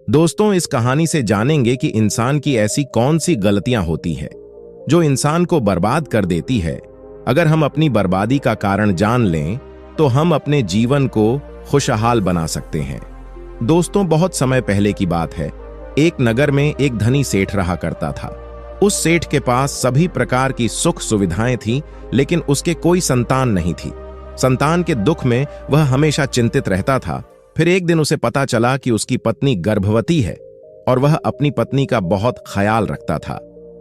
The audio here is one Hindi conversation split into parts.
दोस्तों, इस कहानी से जानेंगे कि इंसान की ऐसी कौन सी गलतियां होती हैं जो इंसान को बर्बाद कर देती है। अगर हम अपनी बर्बादी का कारण जान लें तो हम अपने जीवन को खुशहाल बना सकते हैं। दोस्तों, बहुत समय पहले की बात है। एक नगर में एक धनी सेठ रहा करता था। उस सेठ के पास सभी प्रकार की सुख सुविधाएं थीं, लेकिन उसके कोई संतान नहीं थी। संतान के दुख में वह हमेशा चिंतित रहता था। फिर एक दिन उसे पता चला कि उसकी पत्नी गर्भवती है और वह अपनी पत्नी का बहुत ख्याल रखता था।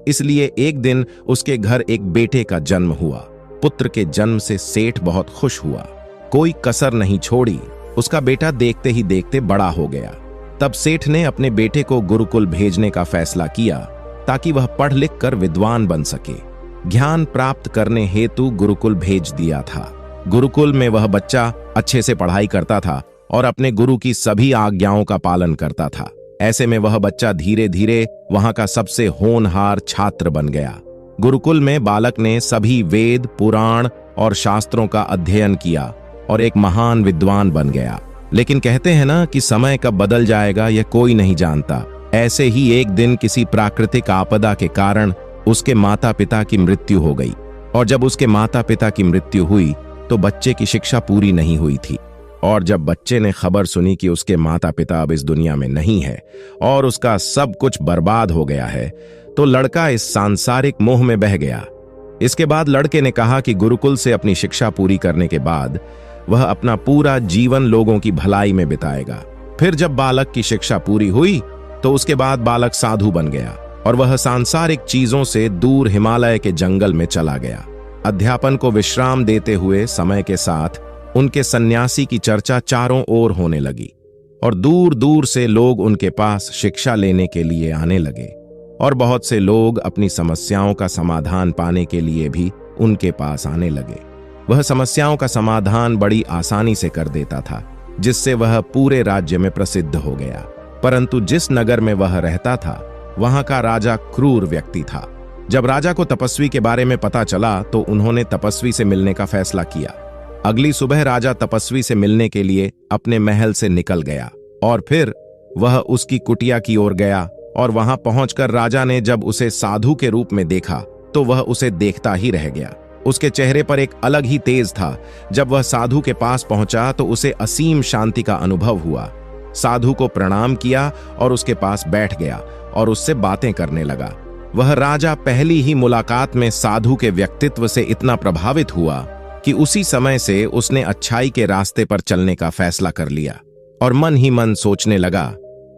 इसलिए एक दिन उसके घर एक बेटे का जन्म हुआ। पुत्र के जन्म से सेठ बहुत खुश हुआ, कोई कसर नहीं छोड़ी। उसका बेटा देखते ही देखते बड़ा हो गया। तब सेठ ने अपने बेटे को गुरुकुल भेजने का फैसला किया ताकि वह पढ़ लिख कर विद्वान बन सके। ज्ञान प्राप्त करने हेतु गुरुकुल भेज दिया था। गुरुकुल में वह बच्चा अच्छे से पढ़ाई करता था और अपने गुरु की सभी आज्ञाओं का पालन करता था। ऐसे में वह बच्चा धीरे धीरे वहां का सबसे होनहार छात्र बन गया। गुरुकुल में बालक ने सभी वेद, पुराण और शास्त्रों का अध्ययन किया और एक महान विद्वान बन गया। लेकिन कहते हैं ना कि समय कब बदल जाएगा यह कोई नहीं जानता। ऐसे ही एक दिन किसी प्राकृतिक आपदा के कारण उसके माता पिता की मृत्यु हो गई। और जब उसके माता पिता की मृत्यु हुई तो बच्चे की शिक्षा पूरी नहीं हुई थी। और जब बच्चे ने खबर सुनी कि उसके माता पिता अब इस दुनिया में नहीं है और उसका सब कुछ बर्बाद हो गया है, तो लड़का इस सांसारिक मोह में बह गया। इसके बाद लड़के ने कहा कि गुरुकुल से अपनी शिक्षा पूरी करने के बाद वह अपना पूरा जीवन लोगों की भलाई में बिताएगा। फिर जब बालक की शिक्षा पूरी हुई तो उसके बाद बालक साधु बन गया और वह सांसारिक चीजों से दूर हिमालय के जंगल में चला गया। अध्यापन को विश्राम देते हुए समय के साथ उनके सन्यासी की चर्चा चारों ओर होने लगी और दूर दूर से लोग उनके पास शिक्षा लेने के लिए आने लगे। और बहुत से लोग अपनी समस्याओं का समाधान पाने के लिए भी उनके पास आने लगे। वह समस्याओं का समाधान बड़ी आसानी से कर देता था, जिससे वह पूरे राज्य में प्रसिद्ध हो गया। परंतु जिस नगर में वह रहता था वहां का राजा क्रूर व्यक्ति था। जब राजा को तपस्वी के बारे में पता चला तो उन्होंने तपस्वी से मिलने का फैसला किया। अगली सुबह राजा तपस्वी से मिलने के लिए अपने महल से निकल गया और फिर वह उसकी कुटिया की ओर गया। और वहां पहुंचकर राजा ने जब उसे साधु के रूप में देखा तो वह उसे देखता ही रह गया। उसके चेहरे पर एक अलग ही तेज था। जब वह साधु के पास पहुंचा तो उसे असीम शांति का अनुभव हुआ। साधु को प्रणाम किया और उसके पास बैठ गया और उससे बातें करने लगा। वह राजा पहली ही मुलाकात में साधु के व्यक्तित्व से इतना प्रभावित हुआ कि उसी समय से उसने अच्छाई के रास्ते पर चलने का फैसला कर लिया और मन ही मन सोचने लगा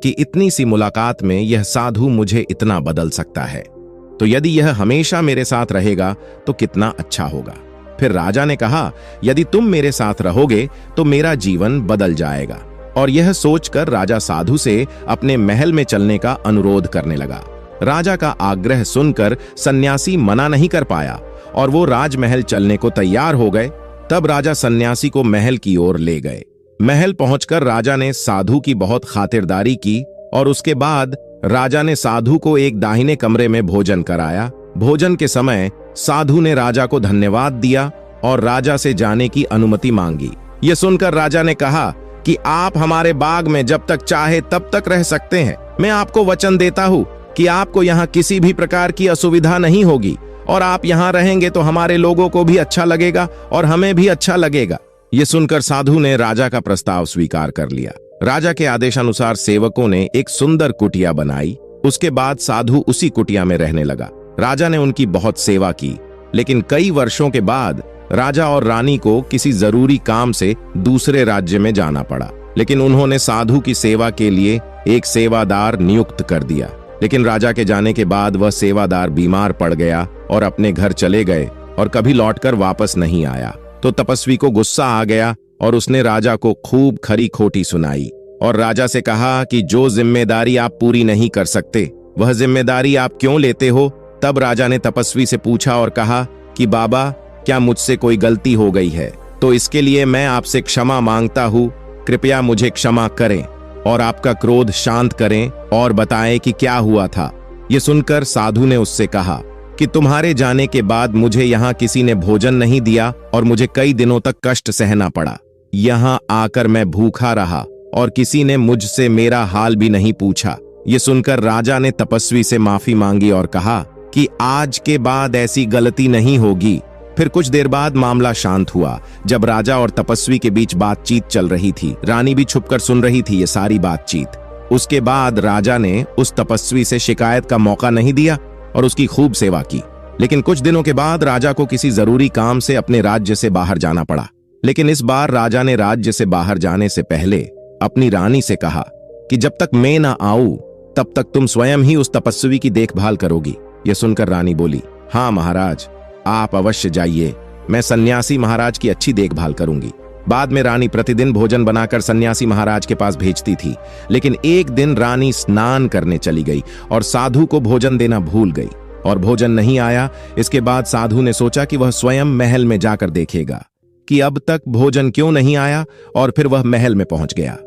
कि इतनी सी मुलाकात में यह साधु मुझे इतना बदल सकता है, तो यदि यह हमेशा मेरे साथ रहेगा तो कितना अच्छा होगा। फिर राजा ने कहा, यदि तुम मेरे साथ रहोगे तो मेरा जीवन बदल जाएगा। और यह सोचकर राजा साधु से अपने महल में चलने का अनुरोध करने लगा। राजा का आग्रह सुनकर सन्यासी मना नहीं कर पाया और वो राजमहल चलने को तैयार हो गए। तब राजा सन्यासी को महल की ओर ले गए। महल पहुंचकर राजा ने साधु की बहुत खातिरदारी की और उसके बाद राजा ने साधु को एक दाहिने कमरे में भोजन कराया। भोजन के समय साधु ने राजा को धन्यवाद दिया और राजा से जाने की अनुमति मांगी। यह सुनकर राजा ने कहा कि आप हमारे बाग में जब तक चाहे तब तक रह सकते हैं। मैं आपको वचन देता हूं कि आपको यहाँ किसी भी प्रकार की असुविधा नहीं होगी और आप यहाँ रहेंगे तो हमारे लोगों को भी अच्छा लगेगा और हमें भी अच्छा लगेगा। ये सुनकर साधु ने राजा का प्रस्ताव स्वीकार कर लिया। राजा के आदेशानुसार सेवकों ने एक सुंदर कुटिया बनाई। उसके बाद साधु उसी कुटिया में रहने लगा। राजा ने उनकी बहुत सेवा की, लेकिन कई वर्षों के बाद राजा और रानी को किसी जरूरी काम से दूसरे राज्य में जाना पड़ा। लेकिन उन्होंने साधु की सेवा के लिए एक सेवादार नियुक्त कर दिया। लेकिन राजा के जाने के बाद वह सेवादार बीमार पड़ गया और अपने घर चले गए और कभी लौटकर वापस नहीं आया। तो तपस्वी को गुस्सा आ गया और उसने राजा को खूब खरी खोटी सुनाई और राजा से कहा कि जो जिम्मेदारी आप पूरी नहीं कर सकते वह जिम्मेदारी आप क्यों लेते हो। तब राजा ने तपस्वी से पूछा और कहा कि बाबा, क्या मुझसे कोई गलती हो गई है तो इसके लिए मैं आपसे क्षमा मांगता हूँ। कृपया मुझे क्षमा करें और आपका क्रोध शांत करें और बताएं कि क्या हुआ था। ये सुनकर साधु ने उससे कहा कि तुम्हारे जाने के बाद मुझे यहाँ किसी ने भोजन नहीं दिया और मुझे कई दिनों तक कष्ट सहना पड़ा। यहाँ आकर मैं भूखा रहा और किसी ने मुझसे मेरा हाल भी नहीं पूछा। ये सुनकर राजा ने तपस्वी से माफी मांगी और कहा कि आज के बाद ऐसी गलती नहीं होगी। फिर कुछ देर बाद मामला शांत हुआ। जब राजा और तपस्वी के बीच बातचीत चल रही थी, रानी भी छुपकर सुन रही थी ये सारी बातचीत। उसके बाद राजा ने उस तपस्वी से शिकायत का मौका नहीं दिया और उसकी खूब सेवा की। लेकिन कुछ दिनों के बाद राजा को किसी जरूरी काम से अपने राज्य से बाहर जाना पड़ा। लेकिन इस बार राजा ने राज्य से बाहर जाने से पहले अपनी रानी से कहा कि जब तक मैं ना आऊं तब तक तुम स्वयं ही उस तपस्वी की देखभाल करोगी। यह सुनकर रानी बोली, हाँ महाराज, आप अवश्य जाइए, मैं सन्यासी महाराज की अच्छी देखभाल करूंगी। बाद में रानी प्रतिदिन भोजन बनाकर सन्यासी महाराज के पास भेजती थी। लेकिन एक दिन रानी स्नान करने चली गई और साधु को भोजन देना भूल गई और भोजन नहीं आया। इसके बाद साधु ने सोचा कि वह स्वयं महल में जाकर देखेगा कि अब तक भोजन क्यों नहीं आया, और फिर वह महल में पहुंच गया।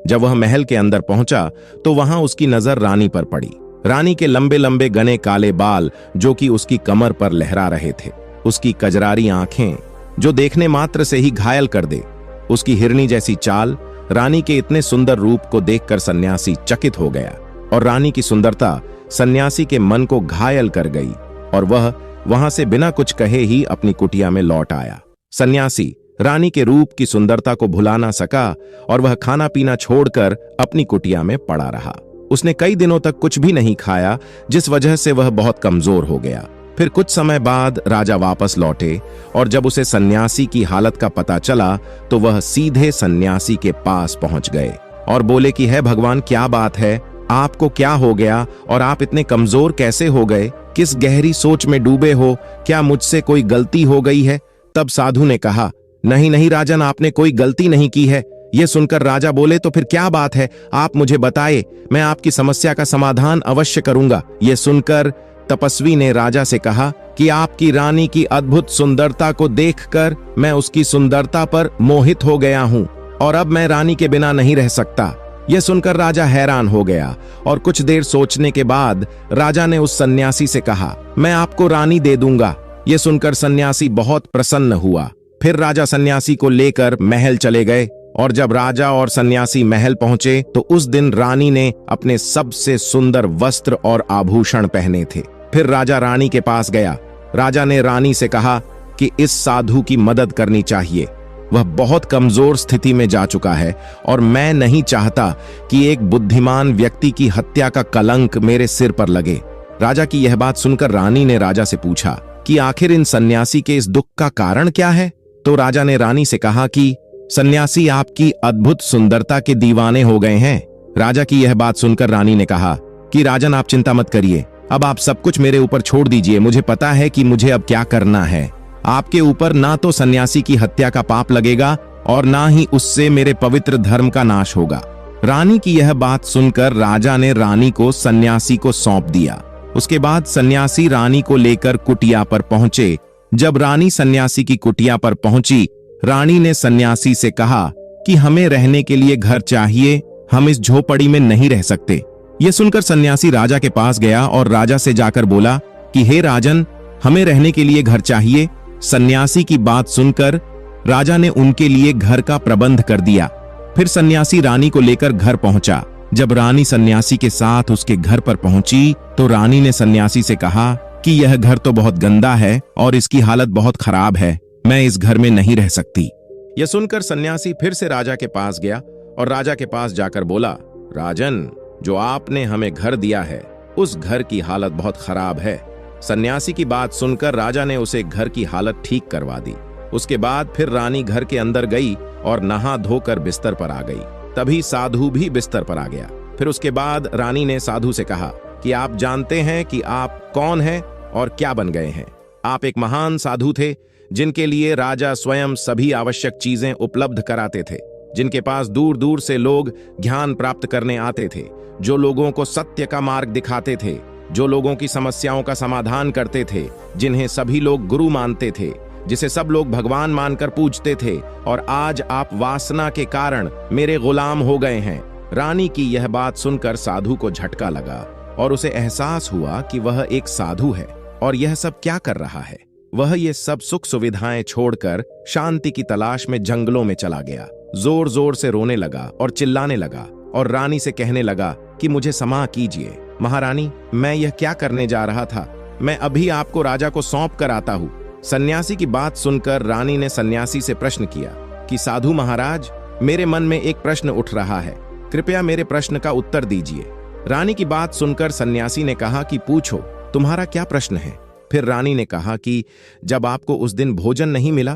जब वह महल के अंदर पहुंचा तो वहां उसकी नजर रानी पर पड़ी। रानी के लंबे लंबे घने काले बाल जो कि उसकी कमर पर लहरा रहे थे, उसकी कजरारी आंखें जो देखने मात्र से ही घायल कर दे, उसकी हिरनी जैसी चाल। रानी के इतने सुंदर रूप को देखकर सन्यासी चकित हो गया और रानी की सुंदरता सन्यासी के मन को घायल कर गई और वह वहां से बिना कुछ कहे ही अपनी कुटिया में लौट आया। सन्यासी रानी के रूप की सुंदरता को भुला ना सका और वह खाना पीना छोड़कर अपनी कुटिया में पड़ा रहा। उसने कई दिनों तक कुछ भी नहीं खाया, जिस वजह से वह बहुत कमजोर हो गया। फिर कुछ समय बाद राजा वापस लौटे और जब उसे सन्यासी की हालत का पता चला तो वह सीधे सन्यासी के पास पहुंच गए और बोले कि है भगवान, क्या बात है, आपको क्या हो गया और आप इतने कमजोर कैसे हो गए? किस गहरी सोच में डूबे हो? क्या मुझसे कोई गलती हो गई है? तब साधु ने कहा, नहीं नहीं राजन, आपने कोई गलती नहीं की है। यह सुनकर राजा बोले, तो फिर क्या बात है, आप मुझे बताए, मैं आपकी समस्या का समाधान अवश्य करूंगा। यह सुनकर तपस्वी ने राजा से कहा कि आपकी रानी की अद्भुत सुंदरता को देखकर मैं उसकी सुंदरता पर मोहित हो गया हूं और अब मैं रानी के बिना नहीं रह सकता। यह सुनकर राजा हैरान हो गया और कुछ देर सोचने के बाद राजा ने उस सन्यासी से कहा, मैं आपको रानी दे दूंगा। यह सुनकर सन्यासी बहुत प्रसन्न हुआ। फिर राजा सन्यासी को लेकर महल चले गए और जब राजा और सन्यासी महल पहुंचे तो उस दिन रानी ने अपने सबसे सुंदर वस्त्र और आभूषण पहने थे। फिर राजा रानी के पास गया। राजा ने रानी से कहा कि इस साधु की मदद करनी चाहिए, वह बहुत कमजोर स्थिति में जा चुका है और मैं नहीं चाहता कि एक बुद्धिमान व्यक्ति की हत्या का कलंक मेरे सिर पर लगे। राजा की यह बात सुनकर रानी ने राजा से पूछा कि आखिर इन सन्यासी के इस दुख का कारण क्या है? तो राजा ने रानी से कहा कि सन्यासी आपकी अद्भुत सुंदरता के दीवाने हो गए हैं। राजा की यह बात सुनकर रानी ने कहा कि राजन, आप चिंता मत करिए, अब आप सब कुछ मेरे ऊपर छोड़ दीजिए, मुझे पता है कि मुझे अब क्या करना है। आपके ऊपर ना तो सन्यासी की हत्या का पाप लगेगा और ना ही उससे मेरे पवित्र धर्म का नाश होगा। रानी की यह बात सुनकर राजा ने रानी को सन्यासी को सौंप दिया। उसके बाद सन्यासी रानी को लेकर कुटिया पर पहुंचे। जब रानी सन्यासी की कुटिया पर पहुंची, रानी ने सन्यासी से कहा कि हमें रहने के लिए घर चाहिए, हम इस झोपड़ी में नहीं रह सकते। यह सुनकर सन्यासी राजा के पास गया और राजा से जाकर बोला कि हे राजन, हमें रहने के लिए घर चाहिए। सन्यासी की बात सुनकर राजा ने उनके लिए घर का प्रबंध कर दिया। फिर सन्यासी रानी को लेकर घर पहुंचा। जब रानी सन्यासी के साथ उसके घर पर पहुंची तो रानी ने सन्यासी से कहा कि यह घर तो बहुत गंदा है और इसकी हालत बहुत खराब है, मैं इस घर में नहीं रह सकती। यह सुनकर सन्यासी फिर से राजा के पास गया और राजा के पास जाकर बोला, राजन, जो आपने हमें घर दिया है उस घर की हालत बहुत खराब है। सन्यासी की बात सुनकर राजा ने उसे घर की हालत ठीक करवा दी। उसके बाद फिर रानी घर के अंदर गई और नहा धोकर बिस्तर पर आ गई। तभी साधु भी बिस्तर पर आ गया। फिर उसके बाद रानी ने साधु से कहा कि आप जानते हैं कि आप कौन हैं और क्या बन गए हैं। आप एक महान साधु थे जिनके लिए राजा स्वयं सभी आवश्यक चीजें उपलब्ध कराते थे, जिनके पास दूर दूर से लोग ज्ञान प्राप्त करने आते थे, जो लोगों को सत्य का मार्ग दिखाते थे, जो लोगों की समस्याओं का समाधान करते थे, जिन्हें सभी लोग गुरु मानते थे, जिसे सब लोग भगवान मानकर पूजते थे, और आज आप वासना के कारण मेरे गुलाम हो गए हैं। रानी की यह बात सुनकर साधु को झटका लगा और उसे एहसास हुआ कि वह एक साधु है और यह सब क्या कर रहा है। वह ये सब सुख सुविधाएं छोड़कर शांति की तलाश में जंगलों में चला गया। जोर जोर से रोने लगा और चिल्लाने लगा और रानी से कहने लगा कि मुझे क्षमा कीजिए महारानी, मैं यह क्या करने जा रहा था, मैं अभी आपको राजा को सौंप कर आता हूँ। सन्यासी की बात सुनकर रानी ने सन्यासी से प्रश्न किया कि साधु महाराज, मेरे मन में एक प्रश्न उठ रहा है, कृपया मेरे प्रश्न का उत्तर दीजिए। रानी की बात सुनकर सन्यासी ने कहा कि पूछो, तुम्हारा क्या प्रश्न है। फिर रानी ने कहा कि जब आपको उस दिन भोजन नहीं मिला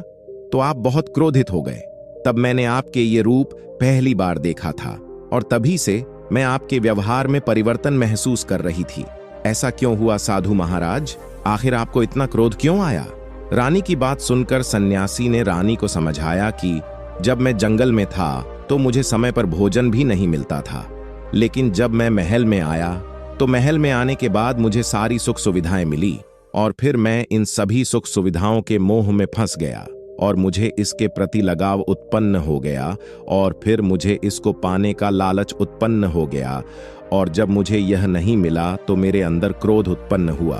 तो आप बहुत क्रोधित हो गए। तब मैंने आपके ये रूप पहली बार देखा था और तभी से मैं आपके व्यवहार में परिवर्तन महसूस कर रही थी। ऐसा क्यों हुआ साधु महाराज, आखिर आपको इतना क्रोध क्यों आया। रानी की बात सुनकर सन्यासी ने रानी को समझाया कि जब मैं जंगल में था तो मुझे समय पर भोजन भी नहीं मिलता था, लेकिन जब मैं महल में आया तो महल में आने के बाद मुझे सारी सुख सुविधाएं मिली और फिर मैं इन सभी सुख सुविधाओं के मोह में फंस गया और मुझे इसके प्रति लगाव उत्पन्न हो गया और फिर मुझे इसको पाने का लालच उत्पन्न हो गया और जब मुझे यह नहीं मिला तो मेरे अंदर क्रोध उत्पन्न हुआ।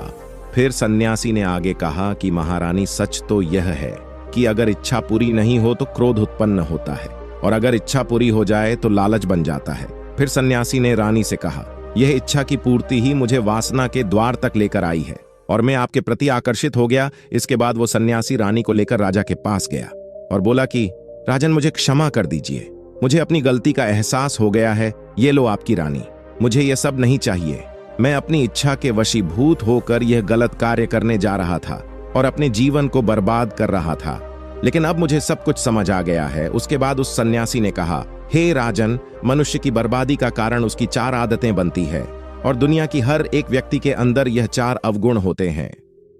फिर सन्यासी ने आगे कहा कि महारानी, सच तो यह है कि अगर इच्छा पूरी नहीं हो तो क्रोध उत्पन्न होता है और अगर इच्छा पूरी हो जाए तो लालच बन जाता है। फिर सन्यासी ने रानी से कहा, यह इच्छा की पूर्ति ही मुझे वासना के द्वार तक लेकर आई है और मैं आपके प्रति आकर्षित हो गया। इसके बाद वो सन्यासी रानी को लेकर राजा के पास गया और बोला कि राजन, मुझे क्षमा कर दीजिए, मुझे अपनी गलती का एहसास हो गया है, ये लो आपकी रानी, मुझे ये सब नहीं चाहिए। मैं अपनी इच्छा के वशीभूत होकर यह गलत कार्य करने जा रहा था और अपने जीवन को बर्बाद कर रहा था, लेकिन अब मुझे सब कुछ समझ आ गया है। उसके बाद उस सन्यासी ने कहा, हे राजन, मनुष्य की बर्बादी का कारण उसकी 4 आदतें बनती है और दुनिया की हर एक व्यक्ति के अंदर यह 4 अवगुण होते हैं,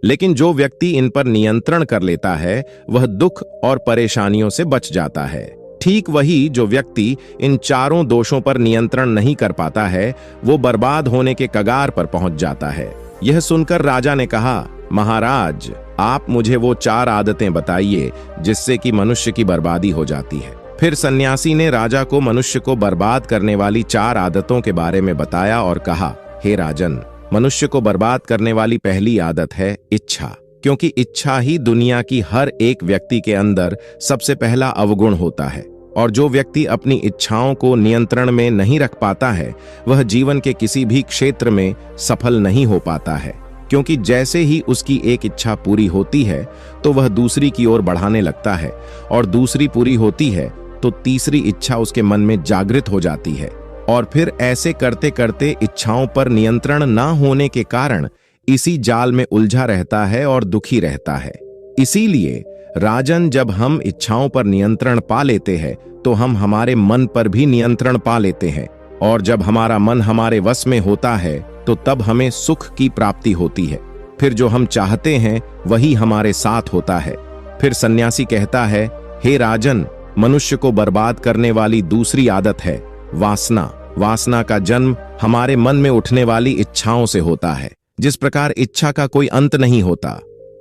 लेकिन जो व्यक्ति इन पर नियंत्रण कर लेता है वह दुख और परेशानियों से बच जाता है। ठीक वही जो व्यक्ति इन चारों दोषों पर नियंत्रण नहीं कर पाता है वो बर्बाद होने के कगार पर पहुंच जाता है। यह सुनकर राजा ने कहा, महाराज, आप मुझे वो 4 आदतें बताइए जिससे कि मनुष्य की बर्बादी हो जाती है। फिर सन्यासी ने राजा को मनुष्य को बर्बाद करने वाली 4 आदतों के बारे में बताया और कहा, हे राजन, मनुष्य को बर्बाद करने वाली पहली आदत है इच्छा, क्योंकि इच्छा ही दुनिया की हर एक व्यक्ति के अंदर सबसे पहला अवगुण होता है और जो व्यक्ति अपनी इच्छाओं को नियंत्रण में नहीं रख पाता है वह जीवन के किसी भी क्षेत्र में सफल नहीं हो पाता है, क्योंकि जैसे ही उसकी एक इच्छा पूरी होती है तो वह दूसरी की ओर बढ़ाने लगता है और दूसरी पूरी होती है तो तीसरी इच्छा उसके मन में जागृत हो जाती है और फिर ऐसे करते करते इच्छाओं पर नियंत्रण ना होने के कारण इसी जाल में उलझा रहता है और दुखी रहता है। इसीलिए राजन, जब हम इच्छाओं पर नियंत्रण पा लेते हैं तो हम हमारे मन पर भी नियंत्रण पा लेते हैं और जब हमारा मन हमारे वश में होता है तो तब हमें सुख की प्राप्ति होती है। फिर जो हम चाहते हैं वही हमारे साथ होता है। फिर सन्यासी कहता है, हे राजन, मनुष्य को बर्बाद करने वाली दूसरी आदत है वासना। वासना का जन्म हमारे मन में उठने वाली इच्छाओं से होता है। जिस प्रकार इच्छा का कोई अंत नहीं होता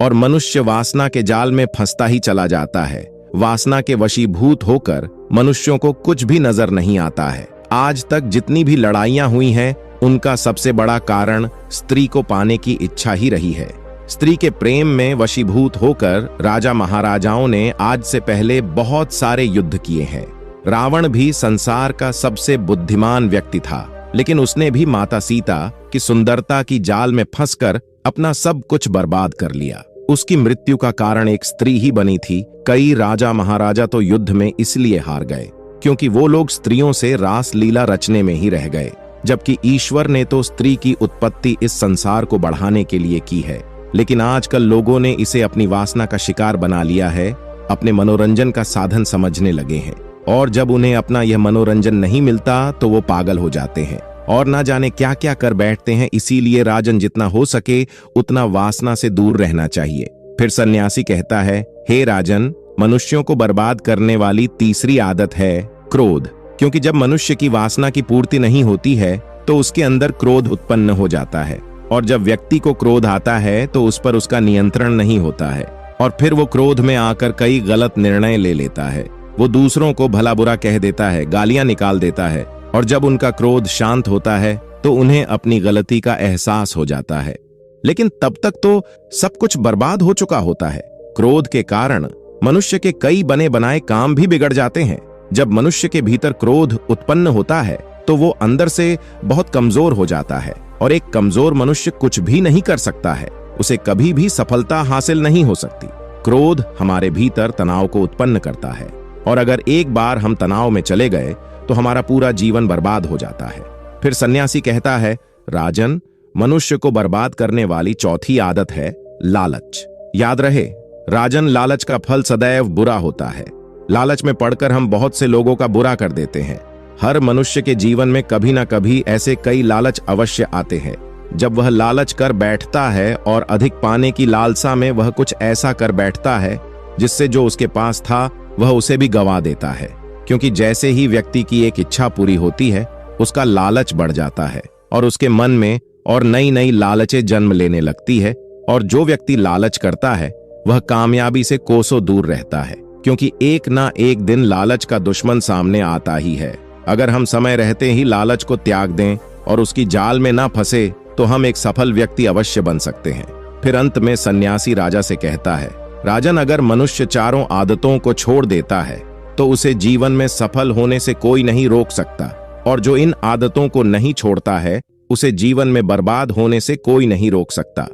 और मनुष्य वासना के जाल में फंसता ही चला जाता है, वासना के वशीभूत होकर मनुष्यों को कुछ भी नजर नहीं आता है। आज तक जितनी भी लड़ाइयां हुई हैं उनका सबसे बड़ा कारण स्त्री को पाने की इच्छा ही रही है। स्त्री के प्रेम में वशीभूत होकर राजा महाराजाओं ने आज से पहले बहुत सारे युद्ध किए हैं। रावण भी संसार का सबसे बुद्धिमान व्यक्ति था, लेकिन उसने भी माता सीता की सुंदरता की जाल में फंसकर अपना सब कुछ बर्बाद कर लिया। उसकी मृत्यु का कारण एक स्त्री ही बनी थी। कई राजा महाराजा तो युद्ध में इसलिए हार गए क्योंकि वो लोग स्त्रियों से रास लीला रचने में ही रह गए, जबकि ईश्वर ने तो स्त्री की उत्पत्ति इस संसार को बढ़ाने के लिए की है। लेकिन आजकल लोगों ने इसे अपनी वासना का शिकार बना लिया है, अपने मनोरंजन का साधन समझने लगे हैं और जब उन्हें अपना यह मनोरंजन नहीं मिलता तो वो पागल हो जाते हैं और ना जाने क्या क्या कर बैठते हैं। इसीलिए राजन, जितना हो सके उतना वासना से दूर रहना चाहिए। फिर सन्यासी कहता है, हे राजन, मनुष्यों को बर्बाद करने वाली तीसरी आदत है क्रोध, क्योंकि जब मनुष्य की वासना की पूर्ति नहीं होती है तो उसके अंदर क्रोध उत्पन्न हो जाता है और जब व्यक्ति को क्रोध आता है तो उस पर उसका नियंत्रण नहीं होता है और फिर वो क्रोध में आकर कई गलत निर्णय ले लेता है। वो दूसरों को भला बुरा कह देता है, गालियां निकाल देता है और जब उनका क्रोध शांत होता है तो उन्हें अपनी गलती का एहसास हो जाता है, लेकिन तब तक तो सब कुछ बर्बाद हो चुका होता है। क्रोध के कारण मनुष्य के कई बने बनाए काम भी बिगड़ जाते हैं। जब मनुष्य के भीतर क्रोध उत्पन्न होता है तो वो अंदर से बहुत कमजोर हो जाता है और एक कमजोर मनुष्य कुछ भी नहीं कर सकता है, उसे कभी भी सफलता हासिल नहीं हो सकती। क्रोध हमारे भीतर तनाव को उत्पन्न करता है और अगर एक बार हम तनाव में चले गए तो हमारा पूरा जीवन बर्बाद हो जाता है। फिर सन्यासी कहता है, राजन, मनुष्य को बर्बाद करने वाली चौथी आदत है लालच। याद रहे राजन, लालच का फल सदैव बुरा होता है। लालच में पड़कर हम बहुत से लोगों का बुरा कर देते हैं। हर मनुष्य के जीवन में कभी ना कभी ऐसे कई लालच अवश्य आते हैं। जब वह लालच कर बैठता है और अधिक पाने की लालसा में वह कुछ ऐसा कर बैठता है जिससे जो उसके पास था वह उसे भी गंवा देता है, क्योंकि जैसे ही व्यक्ति की एक इच्छा पूरी होती है उसका लालच बढ़ जाता है और उसके मन में और नई नई लालचें जन्म लेने लगती है। और जो व्यक्ति लालच करता है वह कामयाबी से कोसों दूर रहता है, क्योंकि एक ना एक दिन लालच का दुश्मन सामने आता ही है। अगर हम समय रहते ही लालच को त्याग दें और उसकी जाल में ना फंसे तो हम एक सफल व्यक्ति अवश्य बन सकते हैं। फिर अंत में सन्यासी राजा से कहता है, राजन, अगर मनुष्य चारों आदतों को छोड़ देता है तो उसे जीवन में सफल होने से कोई नहीं रोक सकता, और जो इन आदतों को नहीं छोड़ता है उसे जीवन में बर्बाद होने से कोई नहीं रोक सकता।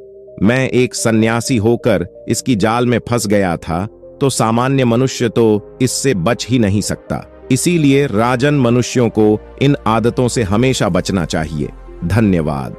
मैं एक सन्यासी होकर इसकी जाल में फंस गया था, तो सामान्य मनुष्य तो इससे बच ही नहीं सकता। इसीलिए राजन, मनुष्यों को इन आदतों से हमेशा बचना चाहिए। धन्यवाद।